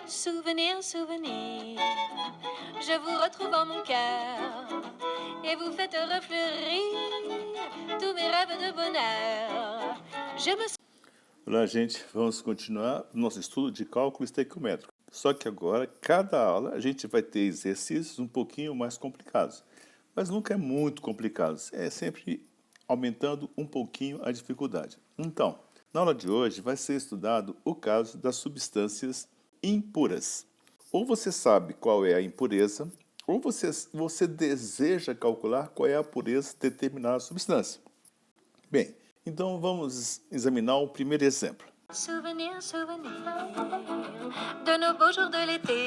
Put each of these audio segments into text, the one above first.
Souvenir, souvenir, je vous retrouve en mon cœur et vous faites refleurir tous mes rêves de bonheur. Je me Olá, gente. Vamos continuar nosso estudo de cálculo estequiométrico. Só que agora, cada aula, a gente vai ter exercícios um pouquinho mais complicados. Mas nunca é muito complicados. É sempre aumentando um pouquinho a dificuldade. Então, na aula de hoje vai ser estudado o caso das substâncias impuras. Ou você sabe qual é a impureza, ou você deseja calcular qual é a pureza de determinada substância. Bem, então vamos examinar o primeiro exemplo. souvenir, souvenir de nos beaux jours de l'été,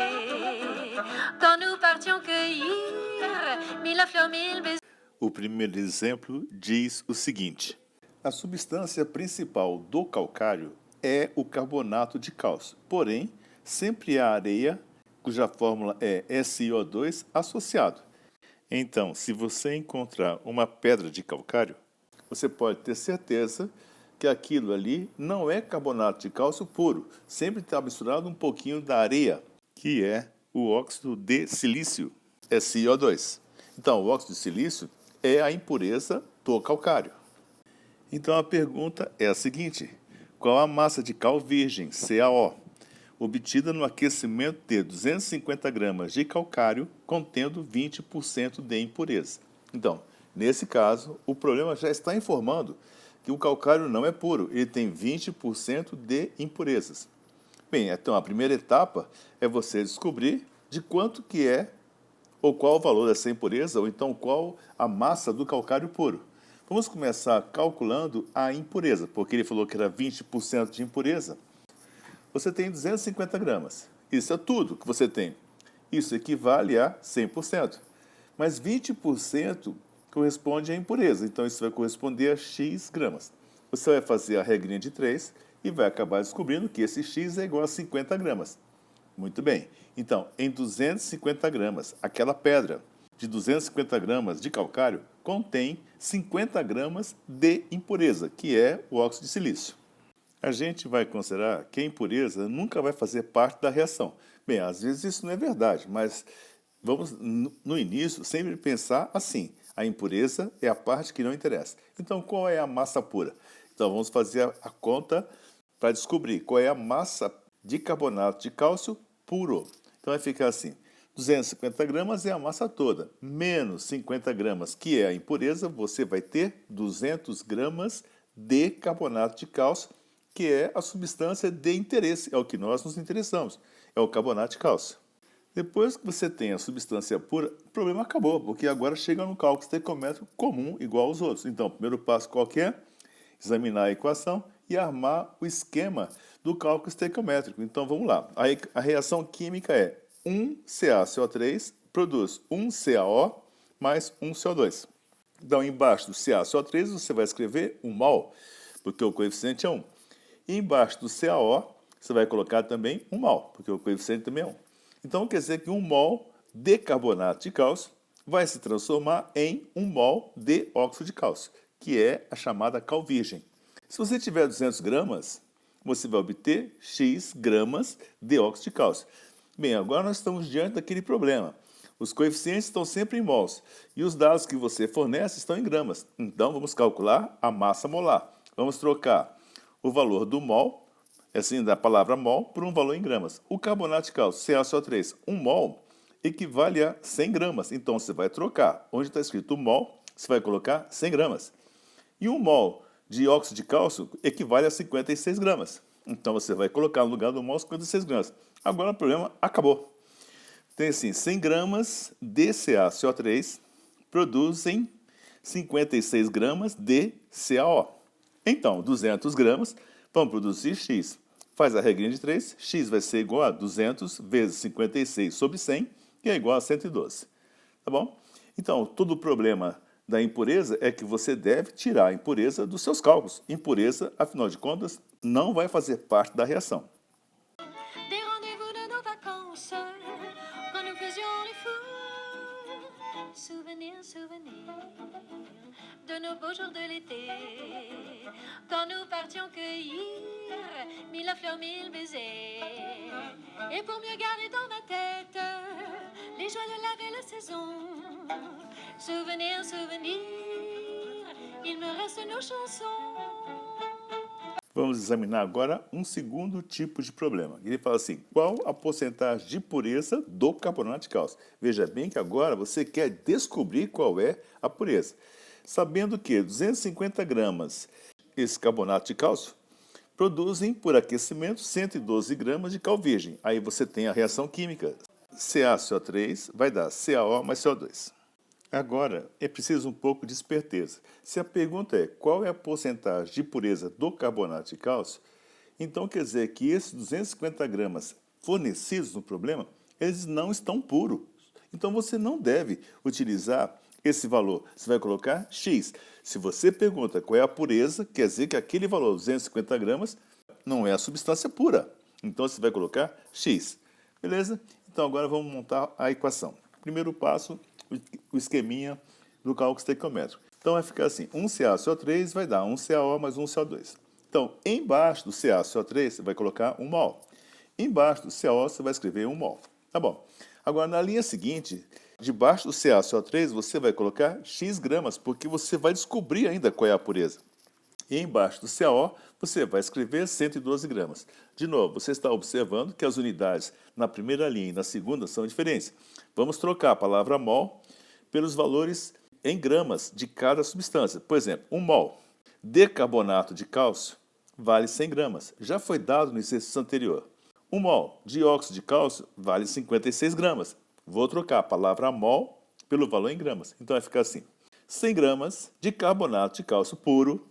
quand nous partions cueillir mille fleurs, mille baisers. O primeiro exemplo diz o seguinte: a substância principal do calcário é o carbonato de cálcio, porém, sempre há areia, cuja fórmula é SiO2, associado. Então, se você encontrar uma pedra de calcário, você pode ter certeza que aquilo ali não é carbonato de cálcio puro, sempre está misturado um pouquinho da areia, que é o óxido de silício, SiO2. Então, o óxido de silício é a impureza do calcário. Então, a pergunta é a seguinte: qual a massa de cal virgem, CaO, obtida no aquecimento de 250 gramas de calcário contendo 20% de impureza? Então, nesse caso, o problema já está informando que o calcário não é puro, ele tem 20% de impurezas. Bem, então a primeira etapa é você descobrir de quanto que é, ou qual o valor dessa impureza, ou então qual a massa do calcário puro. Vamos começar calculando a impureza, porque ele falou que era 20% de impureza. Você tem 250 gramas. Isso é tudo que você tem. Isso equivale a 100%. Mas 20% corresponde à impureza. Então, isso vai corresponder a X gramas. Você vai fazer a regrinha de 3 e vai acabar descobrindo que esse X é igual a 50 gramas. Muito bem. Então, em 250 gramas, aquela pedra de 250 gramas de calcário contém 50 gramas de impureza, que é o óxido de silício. A gente vai considerar que a impureza nunca vai fazer parte da reação. Bem, às vezes isso não é verdade, mas vamos, no início, sempre pensar assim: a impureza é a parte que não interessa. Então, qual é a massa pura? Então, vamos fazer a conta para descobrir qual é a massa de carbonato de cálcio puro. Então, vai ficar assim: 250 gramas é a massa toda, menos 50 gramas, que é a impureza, você vai ter 200 gramas de carbonato de cálcio, que é a substância de interesse, é o que nós nos interessamos, é o carbonato de cálcio. Depois que você tem a substância pura, o problema acabou, porque agora chega no cálculo estequiométrico comum, igual aos outros. Então, o primeiro passo qual que é? Examinar a equação e armar o esquema do cálculo estequiométrico. Então, vamos lá. A reação química é 1CaCO3 produz 1CaO mais 1CO2. Então, embaixo do CaCO3 você vai escrever 1 mol, porque o coeficiente é 1. E embaixo do CaO você vai colocar também 1 mol, porque o coeficiente também é 1. Então, quer dizer que 1 mol de carbonato de cálcio vai se transformar em 1 mol de óxido de cálcio, que é a chamada cal virgem. Se você tiver 200 gramas, você vai obter X gramas de óxido de cálcio. Bem, agora nós estamos diante daquele problema. Os coeficientes estão sempre em mols e os dados que você fornece estão em gramas. Então, vamos calcular a massa molar. Vamos trocar o valor do mol, assim, da palavra mol, por um valor em gramas. O carbonato de cálcio, CaCO3, 1 mol, equivale a 100 gramas. Então, você vai trocar. Onde está escrito mol, você vai colocar 100 gramas. E 1 mol de óxido de cálcio equivale a 56 gramas. Então, você vai colocar no lugar do mol 56 gramas. Agora, o problema acabou. Tem assim, 100 gramas de CaCO3 produzem 56 gramas de CaO. Então, 200 gramas vão produzir X. Faz a regrinha de 3, X vai ser igual a 200 vezes 56 sobre 100, que é igual a 112. Tá bom? Então, todo o problema da impureza é que você deve tirar a impureza dos seus cálculos. Impureza, afinal de contas, não vai fazer parte da reação. Des rendez-vous de nos vacances, quand nous faisions les fous. Souvenir, souvenir de nos beaux jours de l'été, quand nous partions cueillir mille à fleurs mille baisers. Et pour mieux garder dans ma tête les joies de la belle saison, souvenir, souvenir, il me reste nos chansons. Vamos examinar agora um segundo tipo de problema. Ele fala assim, qual a porcentagem de pureza do carbonato de cálcio? Veja bem que agora você quer descobrir qual é a pureza. Sabendo que 250 gramas desse carbonato de cálcio produzem, por aquecimento, 112 gramas de cal virgem. Aí você tem a reação química. CaCO3 vai dar CaO mais CO2. Agora, é preciso um pouco de esperteza. Se a pergunta é qual é a porcentagem de pureza do carbonato de cálcio, então quer dizer que esses 250 gramas fornecidos no problema, eles não estão puros. Então você não deve utilizar esse valor. Você vai colocar X. Se você pergunta qual é a pureza, quer dizer que aquele valor, 250 gramas, não é a substância pura. Então você vai colocar X. Beleza? Então agora vamos montar a equação. Primeiro passo, o esqueminha do cálculo estequiométrico. Então vai ficar assim, 1 CaCO3 vai dar 1 CaO mais 1 CO2. Então, embaixo do CaCO3 você vai colocar 1 mol. Embaixo do CaO você vai escrever 1 mol. Tá bom. Agora, na linha seguinte, debaixo do CaCO3 você vai colocar X gramas, porque você vai descobrir ainda qual é a pureza. E embaixo do CaO você vai escrever 112 gramas. De novo, você está observando que as unidades na primeira linha e na segunda são diferentes. Vamos trocar a palavra mol pelos valores em gramas de cada substância. Por exemplo, 1 mol de carbonato de cálcio vale 100 gramas. Já foi dado no exercício anterior. 1 mol de óxido de cálcio vale 56 gramas. Vou trocar a palavra mol pelo valor em gramas. Então vai ficar assim. 100 gramas de carbonato de cálcio puro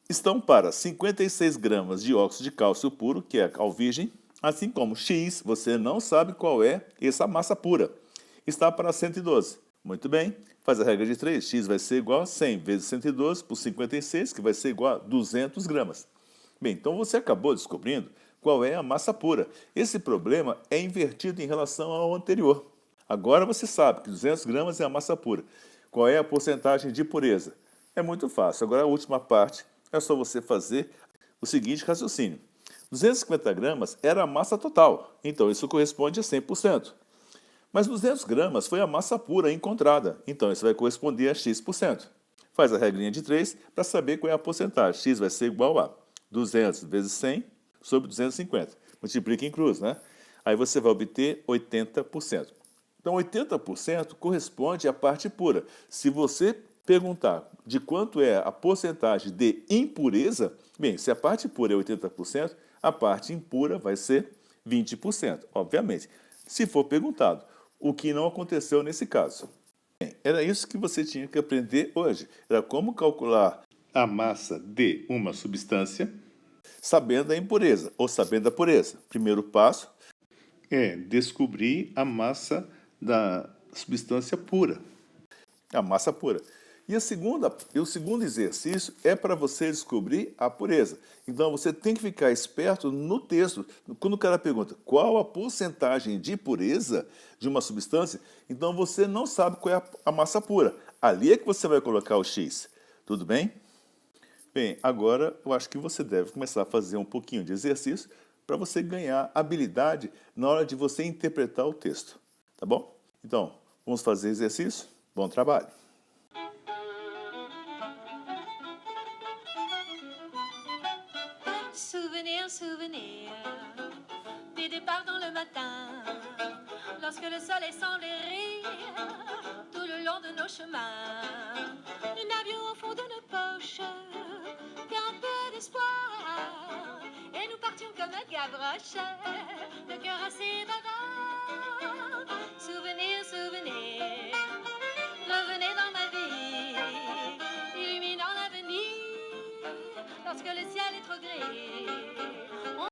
estão para 56 gramas de óxido de cálcio puro, que é cal virgem, assim como X, você não sabe qual é essa massa pura, está para 112. Muito bem, faz a regra de 3, X vai ser igual a 100 vezes 112 por 56, que vai ser igual a 200 gramas. Bem, então você acabou descobrindo qual é a massa pura. Esse problema é invertido em relação ao anterior. Agora você sabe que 200 gramas é a massa pura. Qual é a porcentagem de pureza? É muito fácil. Agora a última parte é só você fazer o seguinte raciocínio. 250 gramas era a massa total, então isso corresponde a 100%. Mas 200 gramas foi a massa pura encontrada, então isso vai corresponder a X%. Faz a regrinha de 3 para saber qual é a porcentagem. X vai ser igual a 200 vezes 100 sobre 250. Multiplica em cruz, né? Aí você vai obter 80%. Então 80% corresponde à parte pura. Se você perguntar de quanto é a porcentagem de impureza, bem, se a parte pura é 80%, a parte impura vai ser 20%, obviamente. Se for perguntado, o que não aconteceu nesse caso. Bem, era isso que você tinha que aprender hoje. Era como calcular a massa de uma substância sabendo a impureza ou sabendo a pureza. Primeiro passo é descobrir a massa da substância pura. A massa pura. E o segundo exercício é para você descobrir a pureza. Então você tem que ficar esperto no texto. Quando o cara pergunta qual a porcentagem de pureza de uma substância, então você não sabe qual é a massa pura. Ali é que você vai colocar o X. Tudo bem? Bem, agora eu acho que você deve começar a fazer um pouquinho de exercício para você ganhar habilidade na hora de você interpretar o texto. Tá bom? Então, vamos fazer exercício? Bom trabalho! Souvenir, souvenir des départs dans le matin, lorsque le soleil semblait rire tout le long de nos chemins. Nous n'avions au fond de nos poches qu'un peu d'espoir, et nous partions comme un Gavroche, le cœur assez bavard. Souvenir